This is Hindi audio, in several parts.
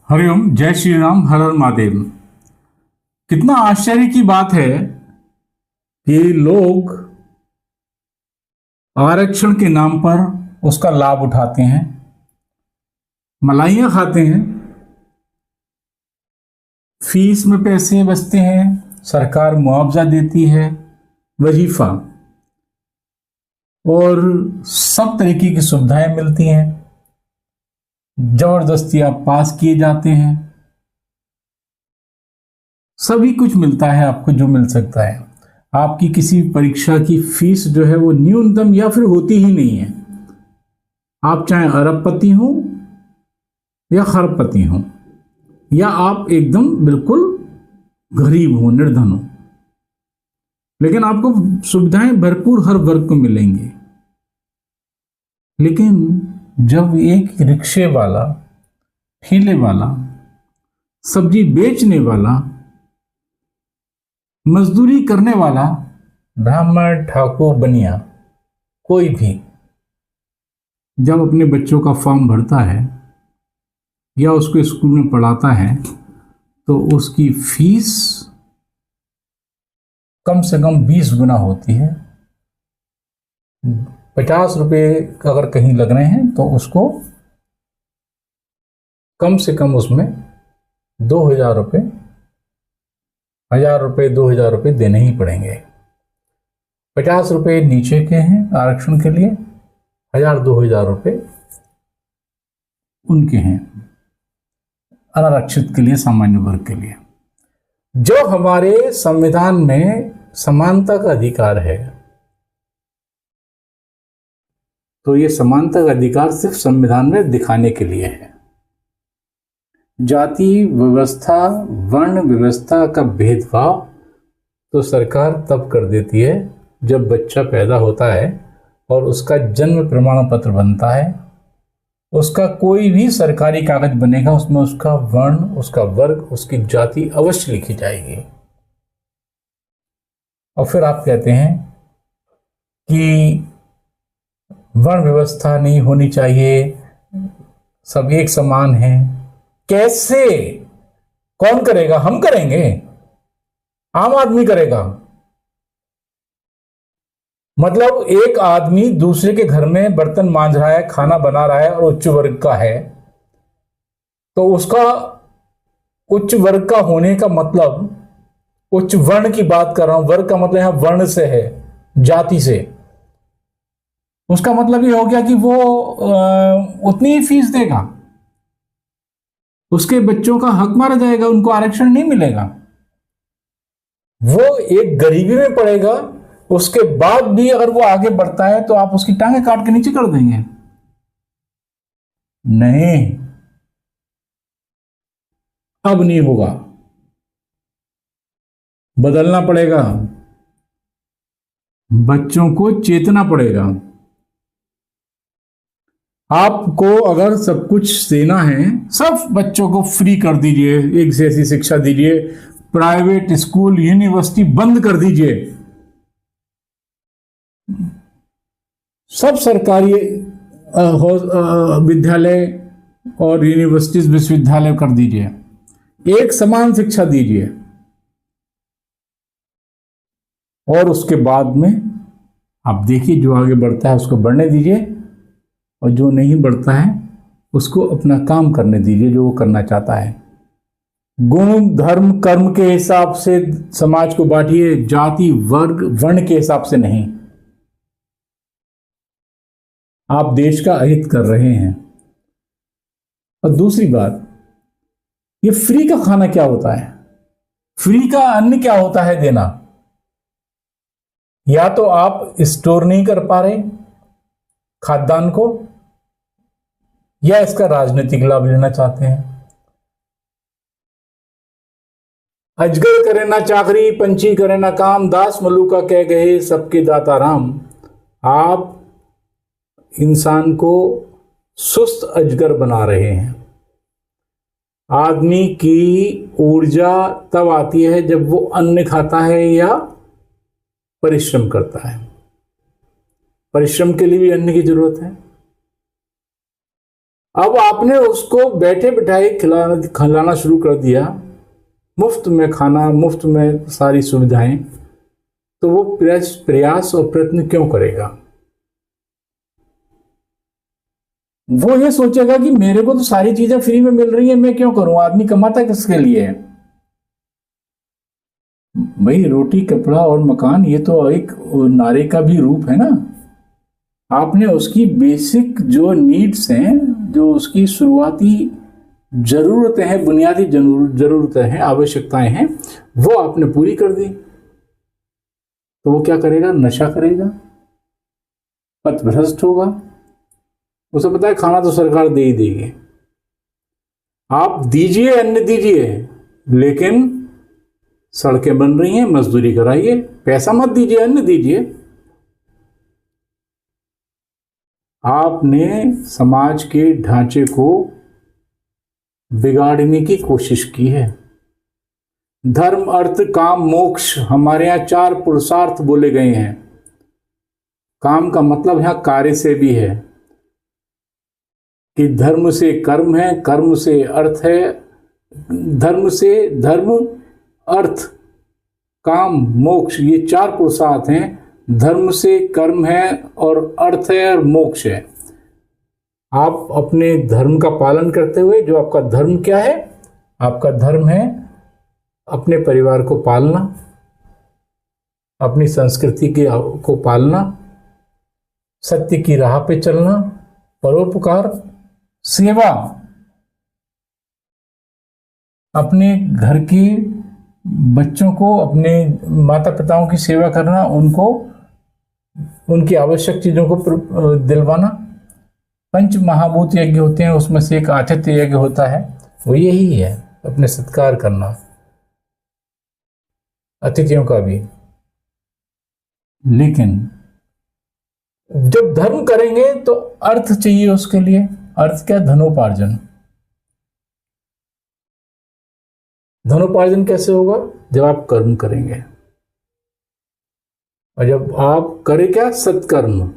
हरिओम, जय श्री राम, हर हर महादेव। कितना आश्चर्य की बात है कि लोग आरक्षण के नाम पर उसका लाभ उठाते हैं, मलाइयाँ खाते हैं, फीस में पैसे बचते हैं, सरकार मुआवजा देती है, वजीफा और सब तरीके की सुविधाएं मिलती हैं, जबरदस्ती आप पास किए जाते हैं, सभी कुछ मिलता है आपको जो मिल सकता है। आपकी किसी परीक्षा की फीस जो है वो न्यूनतम या फिर होती ही नहीं है। आप चाहे अरबपति हो या खरबपति हो या आप एकदम बिल्कुल गरीब हो, निर्धन हो, लेकिन आपको सुविधाएं भरपूर हर वर्ग को मिलेंगी। लेकिन जब एक रिक्शे वाला, ठेले वाला, सब्जी बेचने वाला, मजदूरी करने वाला, ब्राह्मण, ठाकुर, बनिया, कोई भी जब अपने बच्चों का फॉर्म भरता है या उसको स्कूल में पढ़ाता है तो उसकी फीस कम से कम 20 गुना होती है। 50 रुपये अगर कहीं लग रहे हैं तो उसको कम से कम उसमें 2000 रुपये, 1000 रुपये, 2000 रुपये देने ही पड़ेंगे। 50 रुपये नीचे के हैं आरक्षण के लिए, 1000-2000 रुपये उनके हैं अनारक्षित के लिए, सामान्य वर्ग के लिए। जो हमारे संविधान में समानता का अधिकार है, तो ये समानता का अधिकार सिर्फ संविधान में दिखाने के लिए है। जाति व्यवस्था, वर्ण व्यवस्था का भेदभाव तो सरकार तब कर देती है जब बच्चा पैदा होता है और उसका जन्म प्रमाण पत्र बनता है, उसका कोई भी सरकारी कागज बनेगा, उसमें उसका वर्ण, उसका वर्ग, उसकी जाति अवश्य लिखी जाएगी। और फिर आप कहते हैं कि वर्ण व्यवस्था नहीं होनी चाहिए, सब एक समान हैं। कैसे? कौन करेगा? हम करेंगे? आम आदमी करेगा? मतलब एक आदमी दूसरे के घर में बर्तन मांज रहा है, खाना बना रहा है और उच्च वर्ग का है, तो उसका उच्च वर्ग का होने का मतलब, उच्च वर्ण की बात कर रहा हूं, वर्ग का मतलब यहां वर्ण से है, जाति से। उसका मतलब ये हो गया कि वो उतनी ही फीस देगा, उसके बच्चों का हक मारा जाएगा, उनको आरक्षण नहीं मिलेगा, वो एक गरीबी में पड़ेगा। उसके बाद भी अगर वो आगे बढ़ता है तो आप उसकी टांगें काट के नीचे कर देंगे? नहीं, अब नहीं होगा, बदलना पड़ेगा, बच्चों को चेतना पड़ेगा। आपको अगर सब कुछ देना है, सब बच्चों को फ्री कर दीजिए, एक जैसी शिक्षा दीजिए, प्राइवेट स्कूल, यूनिवर्सिटी बंद कर दीजिए, सब सरकारी विद्यालय और यूनिवर्सिटीज, विश्वविद्यालय कर दीजिए, एक समान शिक्षा दीजिए, और उसके बाद में आप देखिए जो आगे बढ़ता है उसको बढ़ने दीजिए, और जो नहीं बढ़ता है उसको अपना काम करने दीजिए जो वो करना चाहता है। गुण, धर्म, कर्म के हिसाब से समाज को बांटिए, जाति, वर्ग, वर्ण के हिसाब से नहीं। आप देश का अहित कर रहे हैं। और दूसरी बात, ये फ्री का खाना क्या होता है? फ्री का अन्न क्या होता है देना? या तो आप स्टोर नहीं कर पा रहे खाद्यान्न को, या इसका राजनीतिक लाभ लेना चाहते हैं। अजगर करे ना चाकरी, पंछी करे ना काम, दास मलूका कह गए सबके दाता राम। आप इंसान को सुस्त अजगर बना रहे हैं। आदमी की ऊर्जा तब आती है जब वो अन्न खाता है या परिश्रम करता है। परिश्रम के लिए भी अन्न की जरूरत है। अब आपने उसको बैठे बिठाए खिलाना शुरू कर दिया, मुफ्त में खाना, मुफ्त में सारी सुविधाएं, तो वो प्रयास और प्रयत्न क्यों करेगा? वो ये सोचेगा कि मेरे को तो सारी चीजें फ्री में मिल रही है, मैं क्यों करूं? आदमी कमाता किसके लिए है? भाई रोटी कपड़ा और मकान ये तो एक नारे का भी रूप है ना। आपने उसकी बेसिक जो नीड्स हैं, जो उसकी शुरुआती जरूरतें हैं, बुनियादी जरूरतें हैं, आवश्यकताएं हैं, वो आपने पूरी कर दी, तो वो क्या करेगा? नशा करेगा, पथभ्रष्ट होगा। उसे पता है खाना तो सरकार दे ही देगी। आप दीजिए, अन्न दीजिए, लेकिन सड़कें बन रही हैं, मजदूरी कराइए, पैसा मत दीजिए, अन्न दीजिए। आपने समाज के ढांचे को बिगाड़ने की कोशिश की है। धर्म, अर्थ, काम, मोक्ष, हमारे यहां 4 पुरुषार्थ बोले गए हैं। काम का मतलब यहां कार्य से भी है कि धर्म से कर्म है, कर्म से अर्थ है, धर्म से धर्म, अर्थ, काम, मोक्ष, ये 4 पुरुषार्थ हैं। धर्म से कर्म है और अर्थ है और मोक्ष है। आप अपने धर्म का पालन करते हुए, जो आपका धर्म क्या है? आपका धर्म है अपने परिवार को पालना, अपनी संस्कृति को पालना, सत्य की राह पे चलना, परोपकार, सेवा, अपने घर के बच्चों को, अपने माता पिताओं की सेवा करना, उनको उनकी आवश्यक चीजों को दिलवाना। पंच महाभूत यज्ञ होते हैं, उसमें से एक आतिथ्य यज्ञ होता है, वो यही है, अपने सत्कार करना अतिथियों का भी। लेकिन जब धर्म करेंगे तो अर्थ चाहिए उसके लिए। अर्थ क्या? धनोपार्जन। धनोपार्जन कैसे होगा? जब आप कर्म करेंगे, और जब आप करें क्या? सत्कर्म,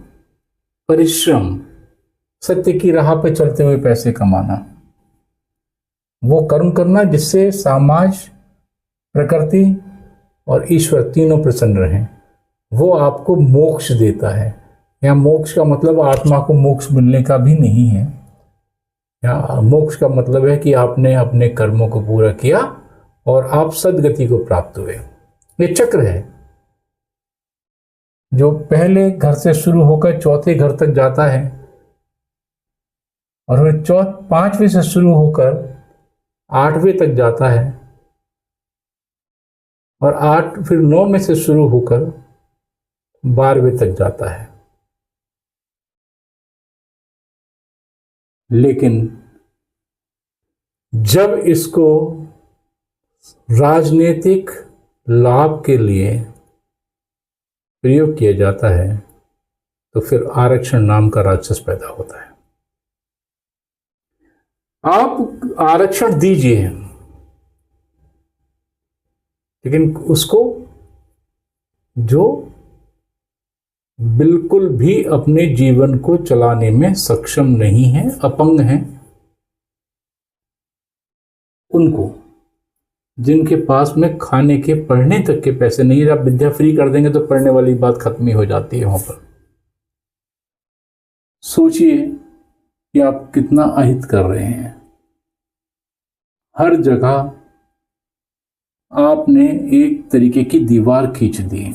परिश्रम, सत्य की राह पे चलते हुए पैसे कमाना, वो कर्म करना जिससे समाज, प्रकृति और ईश्वर तीनों प्रसन्न रहें। वो आपको मोक्ष देता है। यहाँ मोक्ष का मतलब आत्मा को मोक्ष मिलने का भी नहीं है। यहाँ मोक्ष का मतलब है कि आपने अपने कर्मों को पूरा किया और आप सदगति को प्राप्त हुए। ये चक्र है जो पहले घर से शुरू होकर चौथे घर तक जाता है, और फिर 5वें से शुरू होकर 8वें तक जाता है, और 8 फिर 9 में से शुरू होकर 12वें तक जाता है। लेकिन जब इसको राजनीतिक लाभ के लिए प्रयोग किया जाता है तो फिर आरक्षण नाम का राक्षस पैदा होता है। आप आरक्षण दीजिए, लेकिन उसको जो बिल्कुल भी अपने जीवन को चलाने में सक्षम नहीं है, अपंग हैं, उनको, जिनके पास में खाने के, पढ़ने तक के पैसे नहीं है। आप विद्या फ्री कर देंगे तो पढ़ने वाली बात खत्म ही हो जाती है वहां पर। सोचिए कि आप कितना अहित कर रहे हैं। हर जगह आपने एक तरीके की दीवार खींच दी।